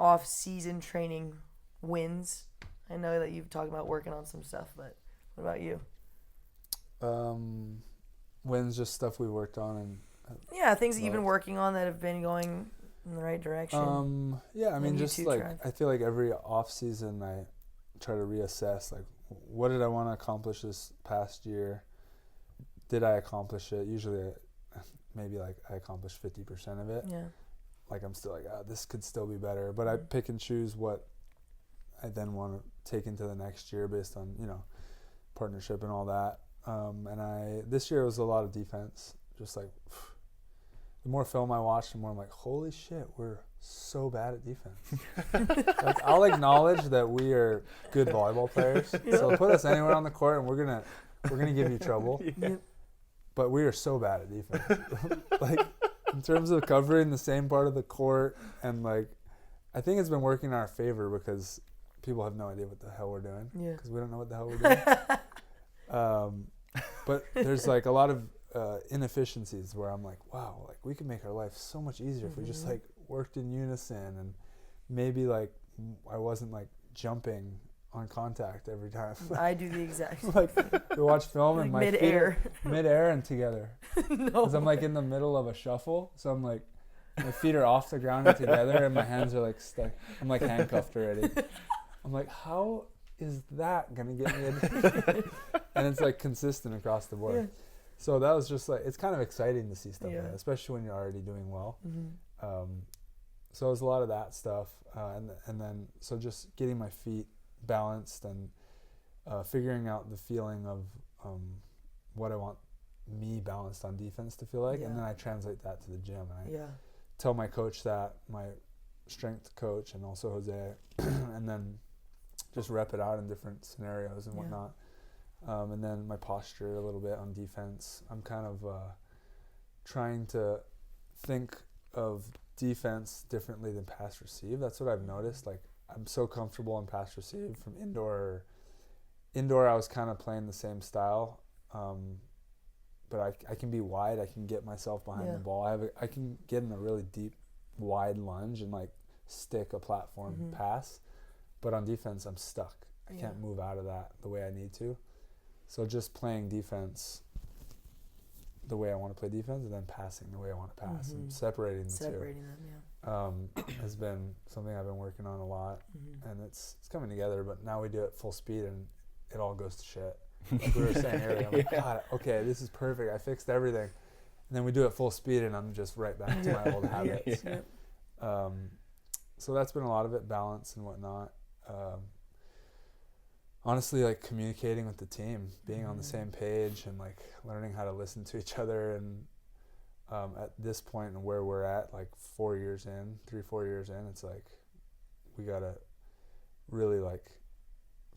off-season training wins? I know that you've talked about working on some stuff, but what about you? Wins, just stuff we worked on and. Yeah, things that you've been working on that have been going in the right direction. Yeah, I mean, just like I feel like every off season I try to reassess like what did I want to accomplish this past year? Did I accomplish it? Usually, maybe like I accomplished 50% of it. Yeah. Like I'm still like, this could still be better, but I pick and choose what I then want to take into the next year based on partnership and all that. And this year was a lot of defense, just like. The more film I watch, the more I'm like, holy shit, we're so bad at defense. Like, I'll acknowledge that we are good volleyball players. So put us anywhere on the court and we're gonna give you trouble. Yeah. But we are so bad at defense. Like in terms of covering the same part of the court, and like I think it's been working in our favor because people have no idea what the hell we're doing. Yeah. Because we don't know what the hell we're doing. But there's like a lot of inefficiencies where I'm like, wow, like we could make our life so much easier if we just like worked in unison, and maybe like I wasn't like jumping on contact every time. I do the exact like we watch film like and my mid-air. Feet are mid-air and together. No. Because I'm like in the middle of a shuffle, so I'm like my feet are off the ground and together, and my hands are like stuck. I'm like handcuffed already. I'm like, how is that gonna get me and it's like consistent across the board. Yeah. So that was just like, it's kind of exciting to see stuff like that, especially when you're already doing well. So it was a lot of that stuff. And then, so just getting my feet balanced and figuring out the feeling of what I want me balanced on defense to feel like. Yeah. And then I translate that to the gym. And I tell my coach that, my strength coach, and also Jose, and then just rep it out in different scenarios and whatnot. And then my posture a little bit on defense. I'm kind of trying to think of defense differently than pass receive. That's what I've noticed. Like I'm so comfortable in pass receive from indoor. Indoor I was kind of playing the same style, but I can be wide. I can get myself behind the ball. I can get in a really deep, wide lunge and like stick a platform pass. But on defense I'm stuck. I can't move out of that the way I need to. So just playing defense the way I want to play defense, and then passing the way I want to pass, and separating the two has been something I've been working on a lot, and it's coming together. But now we do it full speed, and it all goes to shit. Like we were saying earlier, I'm like, God, okay, this is perfect. I fixed everything, and then we do it full speed, and I'm just right back to my old habits. So that's been a lot of it, balance and whatnot. Honestly, like communicating with the team, being on the same page, and like learning how to listen to each other. And at this point and where we're at, like 4 years in, 3-4 years in, it's like we gotta really like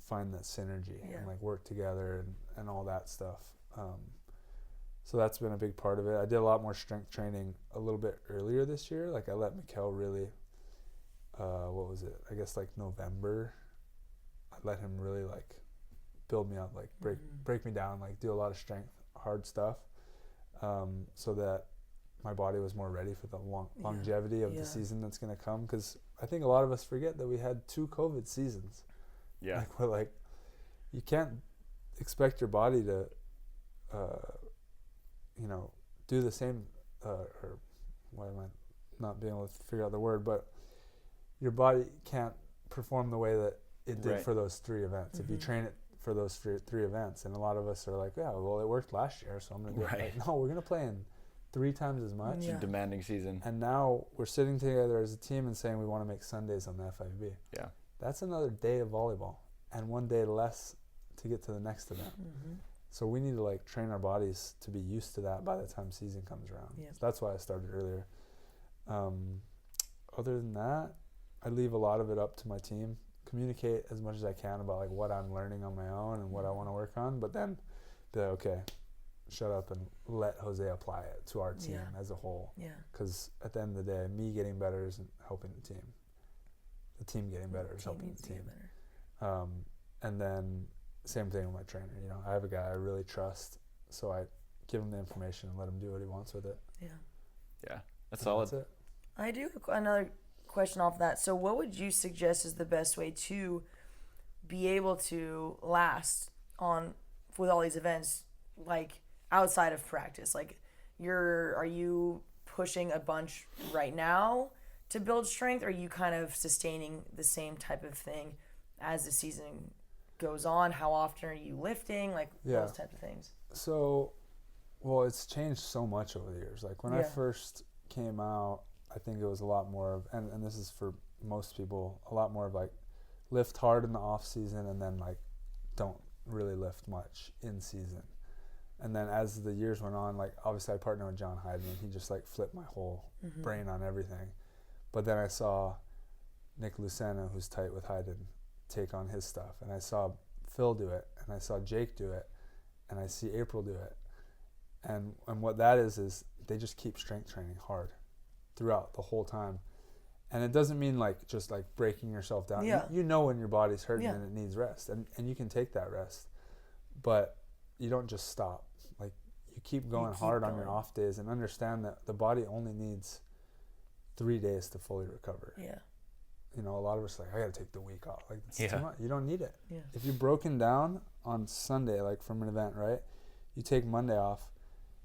find that synergy and like work together and all that stuff. So that's been a big part of it. I did a lot more strength training a little bit earlier this year. Like I let Mikkel really, what was it? I guess like November. Let him really like build me up, like break me down, like do a lot of strength, hard stuff, so that my body was more ready for the longevity of the season that's going to come. Because I think a lot of us forget that we had 2 COVID seasons. Yeah, like we're like, you can't expect your body to, do the same, or why am I not being able to figure out the word? But your body can't perform the way that it did for those 3 events. If you train it for those 3 events, and a lot of us are like, yeah, well, it worked last year, so I'm going to do it. Like, no, we're going to play in 3 times as much. It's a demanding season. And now we're sitting together as a team and saying we want to make Sundays on the FIVB. Yeah. That's another day of volleyball and 1 day less to get to the next event. So we need to like train our bodies to be used to that by the time season comes around. So that's why I started earlier. Other than that, I leave a lot of it up to my team. Communicate as much as I can about like what I'm learning on my own and what I want to work on, but then be like, okay, shut up and let Jose apply it to our team as a whole. Because at the end of the day, me getting better isn't helping the team. The team getting better is helping the team. And then same thing with my trainer. I have a guy I really trust, so I give him the information and let him do what he wants with it. That's solid. That's it. I do another question off that. So what would you suggest is the best way to be able to last on with all these events, like outside of practice? Like, are you pushing a bunch right now to build strength, or are you kind of sustaining the same type of thing as the season goes on? How often are you lifting? Like those types of things. So, well, it's changed so much over the years. Like when I first came out, I think it was a lot more of, and this is for most people, a lot more of like lift hard in the off season and then like don't really lift much in season. And then as the years went on, like obviously I partnered with John Hyden and he just like flipped my whole brain on everything. But then I saw Nick Lucena, who's tight with Hyden, take on his stuff. And I saw Phil do it, and I saw Jake do it, and I see April do it. And what that is they just keep strength training hard throughout the whole time. And it doesn't mean like just like breaking yourself down. Yeah. You know when your body's hurting and it needs rest, and you can take that rest. But you don't just stop. Like you keep going hard on your off days, and understand that the body only needs 3 days to fully recover. Yeah. You know, a lot of us are like, I got to take the week off. Like, it's too much. You don't need it. Yeah. If you're broken down on Sunday, like from an event, right? You take Monday off.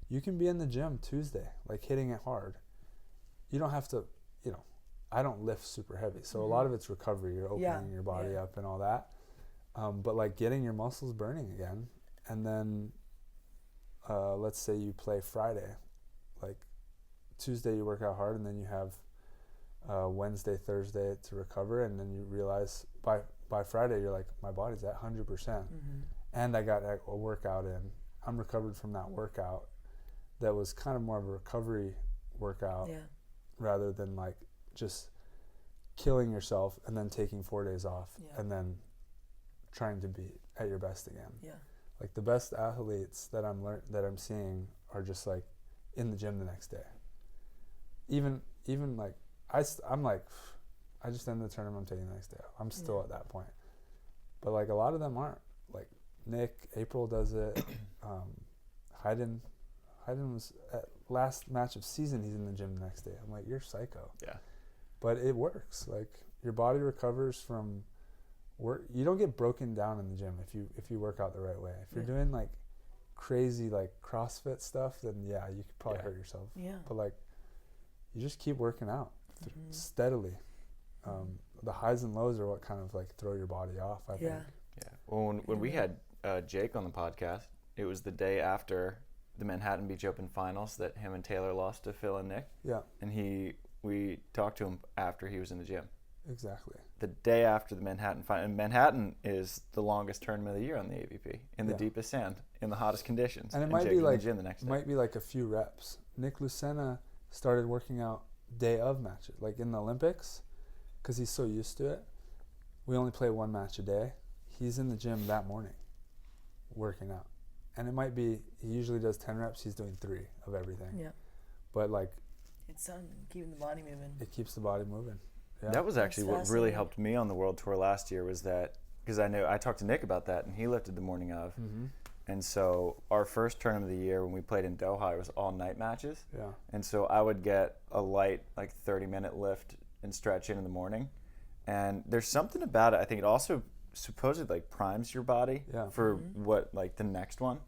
You can be in the gym Tuesday, like hitting it hard. You don't have to, you know, I don't lift super heavy. So a lot of it's recovery. You're opening your body up and all that. But like getting your muscles burning again. And then let's say you play Friday. Like Tuesday you work out hard, and then you have Wednesday, Thursday to recover, and then you realize by Friday you're like, my body's at 100%, and I got a workout in. I'm recovered from that workout. That was kind of more of a recovery workout, rather than like just killing yourself and then taking 4 days off and then trying to be at your best again. Yeah. Like the best athletes that I'm seeing are just like in the gym the next day. Even like I'm like, I just ended the tournament, I'm taking the next day off. I'm still at that point. But like a lot of them aren't. Like Nick, April does it. Hayden was at last match of season, he's in the gym the next day. I'm like, you're psycho. Yeah. But it works. Like your body recovers from work. You don't get broken down in the gym if you work out the right way. If you're doing like crazy like CrossFit stuff, then you could probably hurt yourself. Yeah. But like you just keep working out steadily. The highs and lows are what kind of like throw your body off, I think. Yeah. Well, when we had Jake on the podcast, it was the day after the Manhattan Beach Open finals that him and Taylor lost to Phil and Nick. Yeah. And we talked to him after he was in the gym. Exactly. The day after the Manhattan final. And Manhattan is the longest tournament of the year on the AVP, in the deepest sand, in the hottest conditions. And it might be like a few reps. Nick Lucena started working out day of matches, like in the Olympics, because he's so used to it. We only play one match a day. He's in the gym that morning working out. And it might be, he usually does 10 reps, he's doing 3 of everything. Yeah. But like, it's keeping the body moving. It keeps the body moving. Yeah. That was actually what really helped me on the World Tour last year, was that, because I talked to Nick about that, and he lifted the morning of. And so our first tournament of the year when we played in Doha, it was all night matches. Yeah. And so I would get a light, like 30-minute lift and stretch in the morning. And there's something about it. I think it also supposedly like primes your body for what, like the next one.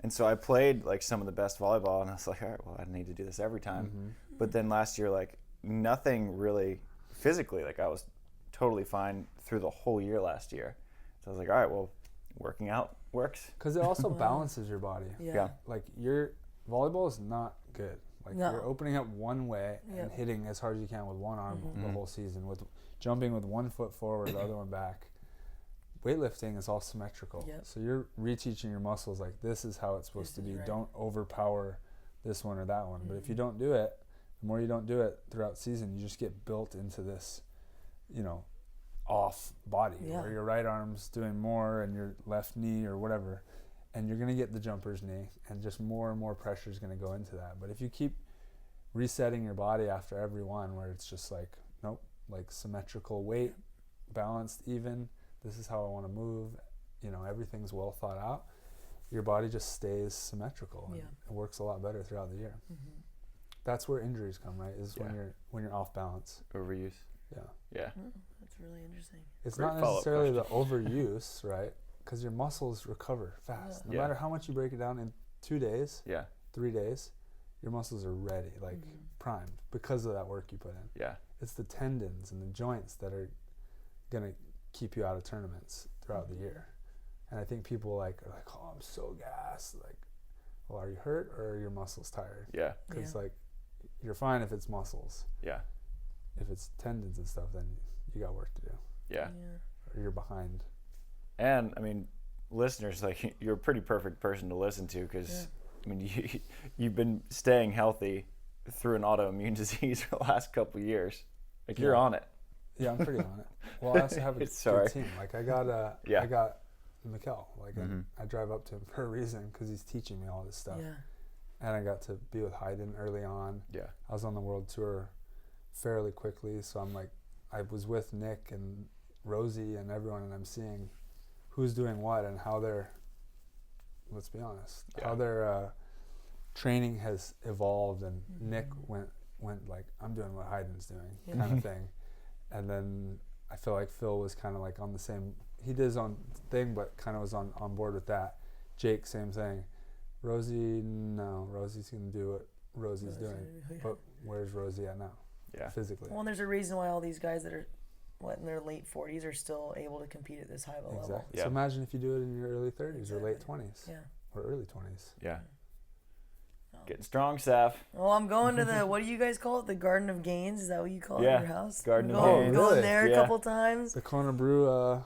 And so I played like some of the best volleyball, and I was like, all right, well, I need to do this every time. But then last year, like nothing really physically, like I was totally fine through the whole year last year. So I was like, all right, well, working out works. Because it also balances your body. Yeah. Like your volleyball is not good. Like you're opening up one way and hitting as hard as you can with one arm the whole season, with jumping with one foot forward, the other one back. Weightlifting is all symmetrical. So you're reteaching your muscles like this is how it's supposed to be. Right. Don't overpower this one or that one. But if you don't do it, the more you don't do it throughout season, you just get built into this, off body where your right arm's doing more and your left knee or whatever, and you're going to get the jumper's knee, and just more and more pressure is going to go into that. But if you keep resetting your body after every one, where it's just like, nope, like symmetrical weight, balanced, even, this is how I want to move, everything's well thought out, your body just stays symmetrical and it works a lot better throughout the year. That's where injuries come, right? Is when you're off balance. Overuse. Yeah. Yeah. Oh, that's really interesting. It's Great not follow-up necessarily the overuse, right? Because your muscles recover fast. No Yeah. matter how much you break it down in 2 days, Yeah. 3 days, your muscles are ready, like primed, because of that work you put in. Yeah. It's the tendons and the joints that are gonna keep you out of tournaments throughout the year. And I think people are like, oh, I'm so gassed. Like, well, are you hurt or are your muscles tired? Yeah. Because like, you're fine if it's muscles. Yeah. If it's tendons and stuff, then you got work to do. Yeah. Or you're behind. And I mean, listeners, like, you're a pretty perfect person to listen to because I mean, you've been staying healthy through an autoimmune disease for the last couple of years. Like, you're on it. Yeah, I'm pretty on it. Well, I also have a good team. Like, I got Mikkel. Like, I drive up to him for a reason because he's teaching me all this stuff. Yeah. And I got to be with Hayden early on. Yeah. I was on the world tour fairly quickly, so I'm like, I was with Nick and Rosie and everyone, and I'm seeing who's doing what and how they're, let's be honest, how their training has evolved. And Nick went like, I'm doing what Hayden's doing, kind of thing. And then I feel like Phil was kind of like on the same, he did his own thing, but kind of was on board with that. Jake, same thing. Rosie, no, Rosie's going to do what Rosie's doing. But where's Rosie at now? Yeah. Physically. Well, and there's a reason why all these guys that are in their late 40s are still able to compete at this high of a level. Yeah. So imagine if you do it in your early 30s or late 20s. Yeah. Or early 20s. Yeah. Getting strong, Saf. Well, I'm going to the, what do you guys call it? The Garden of Gains? Is that what you call it in your house? Garden of Gains. Gains. Going there a couple times. The Kona Brew.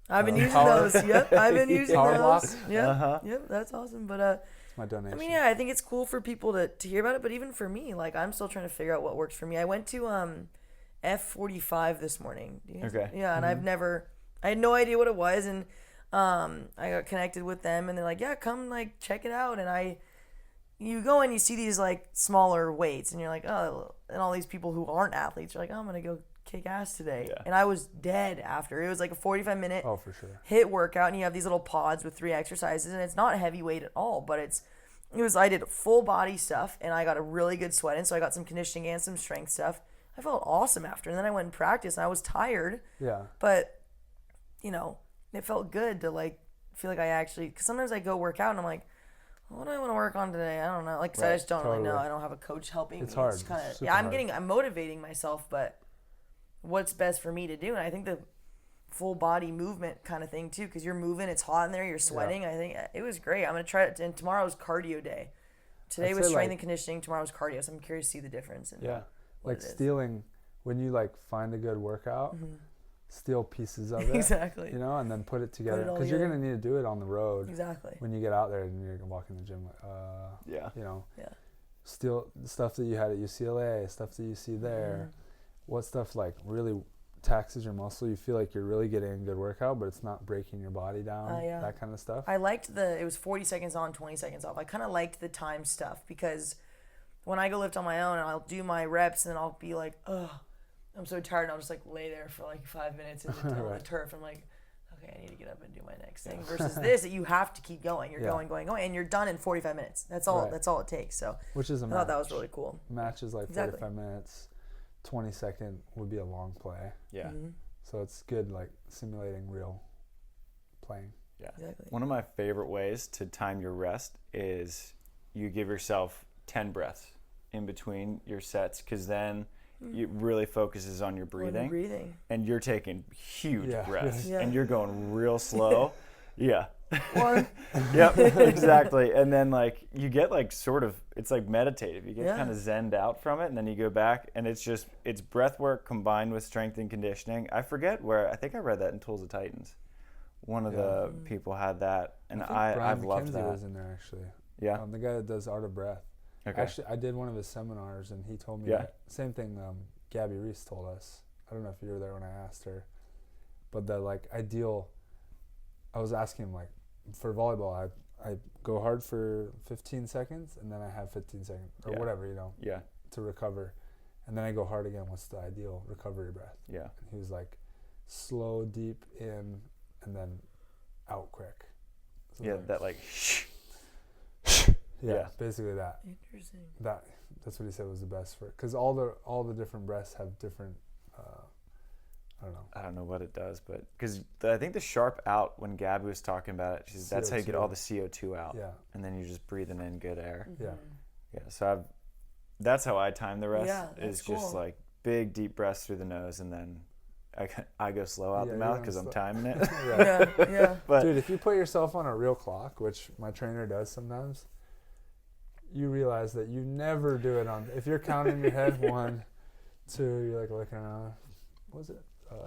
I've been using those. Yep, I've been using Power those. blocks? Yep, yep, that's awesome. But It's my donation. I mean, yeah, I think it's cool for people to hear about it. But even for me, like, I'm still trying to figure out what works for me. I went to F45 this morning. Okay. Yeah, and I had no idea what it was, and I got connected with them, and they're like, yeah, come like check it out. And you go and you see these like smaller weights, and you're like, oh, and all these people who aren't athletes are like, oh, I'm gonna go kick ass today. Yeah. And I was dead after. It was like a 45-minute for sure. HIIT workout, and you have these little pods with 3 exercises, and it's not heavy weight at all, but I did full body stuff, and I got a really good sweat in, so I got some conditioning and some strength stuff. I felt awesome after, and then I went and practiced, and I was tired. Yeah. But, it felt good to like feel like I actually, because sometimes I go work out and I'm like, what do I want to work on today? I don't know. Like, 'cause I just don't really know. I don't have a coach helping me. It's hard. I'm motivating myself, but what's best for me to do? And I think the full body movement kind of thing too, because you're moving, it's hot in there, you're sweating. I think it was great. I'm going to try it. And tomorrow's cardio day. Today was strength and conditioning. Tomorrow's cardio. So I'm curious to see the difference. Like stealing, when you like find a good workout, steal pieces of it. Exactly. And then put it together. Because you're going to need to do it on the road. Exactly. When you get out there and you're going to walk in the gym, like, Yeah. Steal the stuff that you had at UCLA, stuff that you see there. What stuff like really taxes your muscle? You feel like you're really getting a good workout, but it's not breaking your body down. That kind of stuff. I liked it was 40 seconds on, 20 seconds off. I kind of liked the time stuff because when I go lift on my own, and I'll do my reps, and then I'll be like, ugh, I'm so tired, and I'll just like lay there for like 5 minutes in the turf. I'm like, okay, I need to get up and do my next thing. Versus this, that you have to keep going. You're going, and you're done in 45 minutes. That's all. That's all it takes. So which is I thought that was really cool. Matches like 45 minutes. 20-second would be a long play. Yeah. So it's good, like simulating real playing. Yeah. Exactly. One of my favorite ways to time your rest is you give yourself 10 breaths in between your sets, because then it really focuses on your breathing. And you're taking huge breaths, and you're going real slow. Yeah. One. Yep, exactly. And then like you get like sort of, it's like meditative. You get kind of zenned out from it, and then you go back, and it's breath work combined with strength and conditioning. I forget where, I think I read that in Tools of Titans. One of the people had that, and I've loved that. Was in there actually. Yeah. The guy that does Art of Breath. Okay. Actually, I did one of his seminars, and he told me that same thing Gabby Reese told us. I don't know if you were there when I asked her, but the like ideal, I was asking him like, for volleyball, I go hard for 15 seconds, and then I have 15 seconds or whatever, to recover, and then I go hard again. What's the ideal recovery breath? Yeah. And he was like, slow, deep in, and then out quick. So that like. Yeah, basically that. Interesting. That's what he said was the best for it, because all the different breaths have different I don't know. I don't know what it does, but because I think the sharp out, when Gabby was talking about it, that's how you get all the CO2 out. Yeah. And then you're just breathing in good air. Yeah. Yeah. So that's how I time the rest. Yeah, is cool. just like big deep breaths through the nose, and then I go slow out the mouth because I'm timing it. Yeah. But dude, if you put yourself on a real clock, which my trainer does sometimes, you realize that you never do it on. If you're counting in your head 1, 2, you're like looking around. What was it?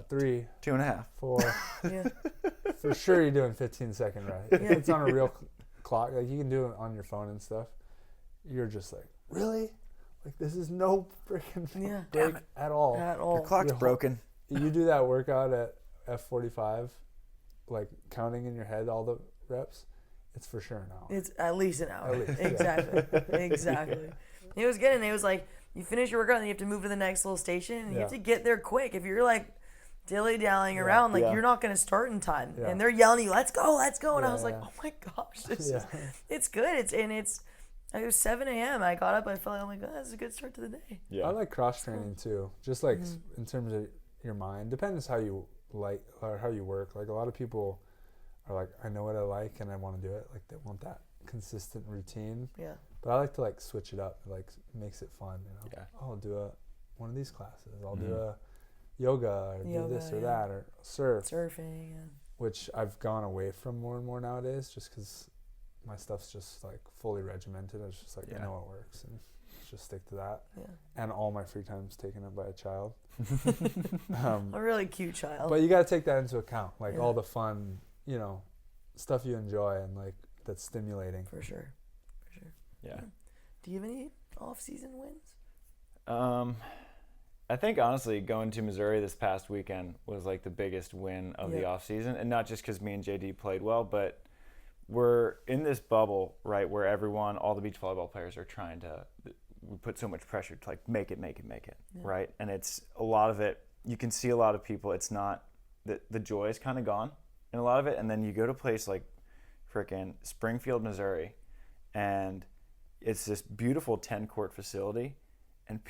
3, 2.5, 4. Yeah. For sure, you're doing 15-second right. If Yeah. it's on a real clock, like you can do it on your phone and stuff. You're just like, really? Like this is no freaking break at all. At all. your clock's broken. You do that workout at F45, like counting in your head all the reps. It's for sure an hour. It's at least an hour. At least, Exactly. It was good, and it was like you finish your workout and you have to move to the next little station, and you have to get there quick. If you're like dilly-dallying around, like you're not going to start in time. Yeah. And they're yelling at you, let's go. And I was like, Yeah. oh my gosh, it's good. It was 7 a.m. I got up, I felt like, oh my god, this is a good start to the day. Yeah. I like cross training too. Just like in terms of your mind. Depends how you like or how you work. Like a lot of people are like, I know what I like and I want to do it. Like they want that consistent routine. Yeah. But I like to like switch it up. It like makes it fun, you know. Yeah. Oh, I'll do one of these classes. I'll do a yoga or do this or that or surfing. Yeah. Which I've gone away from more and more nowadays, just because my stuff's just like fully regimented. It's just like I know what works and just stick to that. Yeah. And all my free time is taken up by a child. A really cute child. But you got to take that into account, like all the fun, stuff you enjoy and like that's stimulating. For sure. Yeah. Do you have any off-season wins? I think honestly going to Missouri this past weekend was like the biggest win of the off season, and not just because me and JD played well, but we're in this bubble, right, where all the beach volleyball players are trying to. We put so much pressure to like make it, right? And it's a lot of it. You can see a lot of people. It's not the joy is kind of gone in a lot of it, and then you go to a place like frickin' Springfield, Missouri, and it's this beautiful 10-court facility, and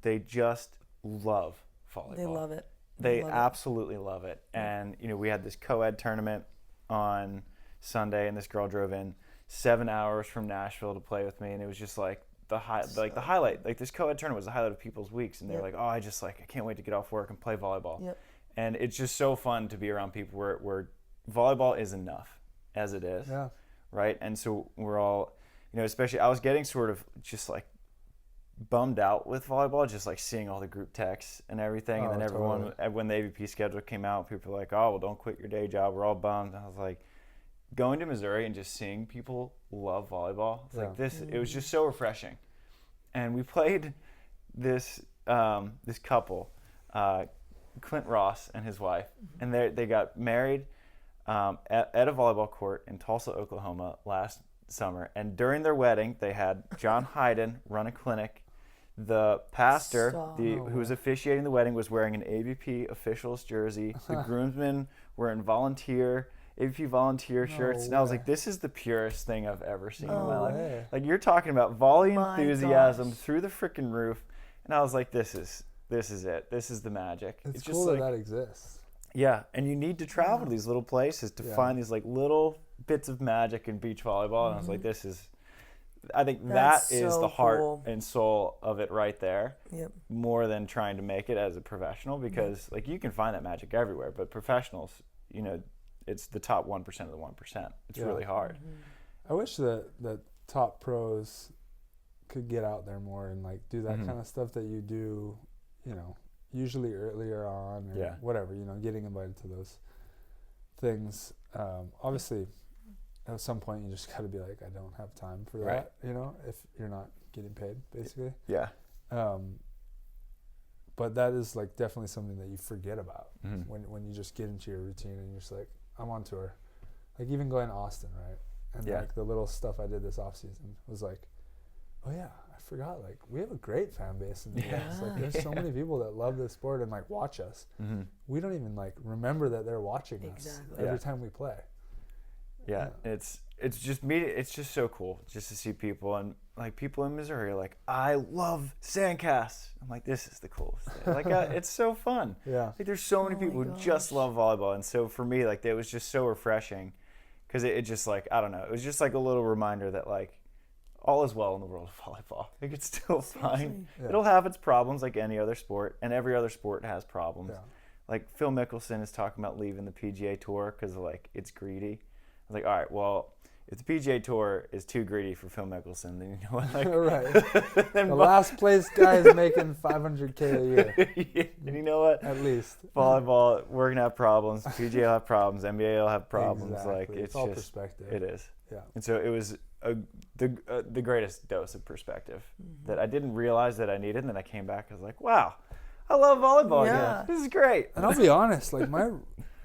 they just love volleyball. They love it. They absolutely love it. And, we had this co-ed tournament on Sunday, and this girl drove in 7 hours from Nashville to play with me, and it was just like the highlight. Like this co-ed tournament was the highlight of people's weeks, and they're like, oh, I can't wait to get off work and play volleyball. Yep. And it's just so fun to be around people where volleyball is enough as it is. Yeah. Right? And so we're all, especially I was getting sort of just like bummed out with volleyball, just like seeing all the group texts and everything. And then everyone, when the AVP schedule came out, people were like, oh, well, don't quit your day job. We're all bummed. And I was like, going to Missouri and just seeing people love volleyball. It's like this, it was just so refreshing. And we played this couple, Clint Ross and his wife, and they got married at a volleyball court in Tulsa, Oklahoma last summer. And during their wedding, they had John Hyden run a clinic. The pastor, who was officiating the wedding, was wearing an AVP officials jersey. The groomsmen were in AVP volunteer shirts. And I was like, this is the purest thing I've ever seen in my life. Like, you're talking about volley enthusiasm through the freaking roof. And I was like, this is it. This is the magic. It's just cool like, that exists. Yeah, and you need to travel to these little places to find these like little bits of magic in beach volleyball. And I was like, I think that is the heart and soul of it right there. Yep. More than trying to make it as a professional, because like you can find that magic everywhere, but professionals, it's the top 1% of the 1%. It's really hard. I wish that top pros could get out there more and like do that kind of stuff that you do, usually earlier on or whatever, getting invited to those things. Obviously, at some point you just got to be like, I don't have time for that, if you're not getting paid, basically. Yeah. But that is like definitely something that you forget about when you just get into your routine and you're just like, I'm on tour. Like even going to Austin, right? And like the little stuff I did this off season was like, oh yeah, I forgot. Like we have a great fan base in the US. Like there's so many people that love this sport and like watch us. We don't even like remember that they're watching us every time we play. Yeah, it's just me. It's just so cool just to see people, and like people in Missouri are like, I love SANDCAST. I'm like, this is the coolest thing. Like it's so fun. Yeah. Like there's so many people who just love volleyball, and so for me, like it was just so refreshing, because it just like, I don't know, it was just like a little reminder that like all is well in the world of volleyball. Like it's still fine. Yeah. It'll have its problems like any other sport, and every other sport has problems. Yeah. Like Phil Mickelson is talking about leaving the PGA Tour because like it's greedy. I was like, all right, well, if the PGA Tour is too greedy for Phil Mickelson, then you know what? Like, right. The last place guy is making $500K a year. Yeah, and you know what? At least. Volleyball, we're gonna have problems. PGA will have problems. NBA will have problems. Exactly. Like it's it's all just perspective. it is. Yeah. And so it was the greatest dose of perspective that I didn't realize that I needed, and then I came back. I was like, wow, I love volleyball again. This is great. And I'll be honest, like my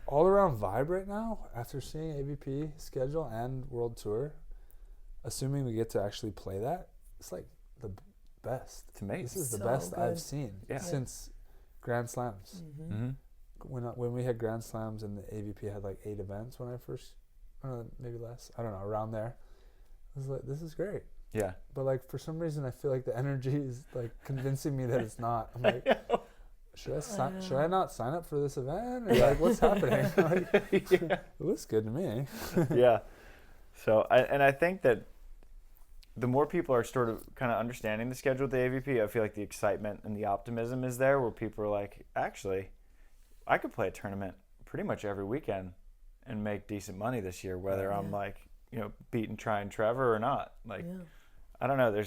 all-around vibe right now, after seeing AVP schedule and World Tour, assuming we get to actually play that, it's like the best. It's amazing. This is the So best good. I've seen since Grand Slams. When we had Grand Slams and the AVP had like 8 events when I first, maybe less, I don't know, around there. I was like, this is great. Yeah. But like for some reason, I feel like the energy is like convincing me that it's not. I'm like, should I not sign up for this event? Or like, what's happening? Like, it looks good to me. Yeah. So I think that the more people are sort of kind of understanding the schedule of the AVP, I feel like the excitement and the optimism is there, where people are like, actually, I could play a tournament pretty much every weekend and make decent money this year, whether I'm like, beating Tri and Trevor or not. Like, I don't know.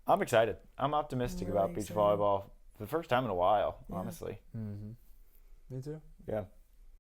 I'm excited. I'm optimistic about beach volleyball for the first time in a while, honestly. Me too. Yeah.